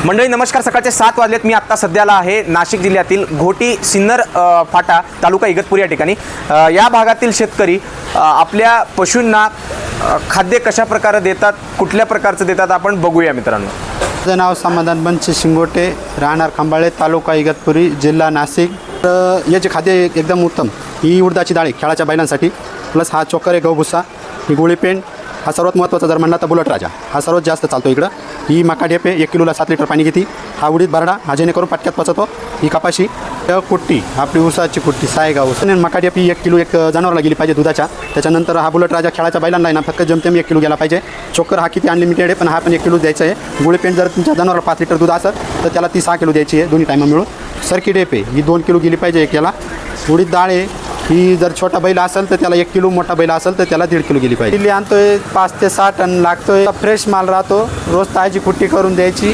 मंडळी नमस्कार, सकाळचे 7 वाजलेत. मी आत्ता सध्याला आहे नाशिक जिल्ह्यातील घोटी सिन्नर फाटा तालुका इगतपुरी या ठिकाणी. या भागातील शेतकरी आपल्या पशूंना खाद्य कशा प्रकारे देतात, कुठल्या प्रकारचं देतात आपण बघूया मित्रांनो. माझं नाव समाधान बनचे शिंगोटे, राहणार खंबाळे, तालुका इगतपुरी, जिल्हा नाशिक. तर याचे खाद्य एकदम उत्तम. ही उडदाची डाळ आहे खेळाच्या बैलांसाठी, प्लस हा चोकर आहे गहूभुसा, ही गोळी पेंड, हा सर्वात महत्त्वाचा जर म्हणला तर बुलट राजा हा सर्वात जास्त चालतो इकडं. ही मका डेपे 1 किलोला 7 लिटर पाणी घेते. हा उडीद बारडा हा जेणेकरून पटक्यात पचतो. ही कपाशी, कुट्टी आपली ऊसाची कुट्टी सायगाव ऊस. मका डेपी 1 किलो एक जनावरला गेली पाहिजे दुधाच्या. त्याच्यानंतर हा बुलट राजा खेळाच्या बैलांना आहे ना फक्त जमतेम 1 किलो गेला पाहिजे. चोकर हा किती अनलिमिटेड आहे, पण हा पण 1 किलो द्यायचा आहे. गोळी पेंट जर तुमच्या जनावरला 5 लिटर दूध असेल तर त्याला ती 6 किलो द्यायची आहे दोन्ही टायमा मिळून. सरकी डेपे ही 2 किलो गेली पाहिजे एक याला. उडीद डाळ आहे ही जर छोटा बैल असेल तर त्याला 1 किलो, मोठा बैल असेल तर त्याला 1.5 किलो गेली पाहिजे. दिल्ली आणतोय 5 ते 6 टन लागतोय. फ्रेश माल राहतो. रोज ताजी कुट्टी करून द्यायची.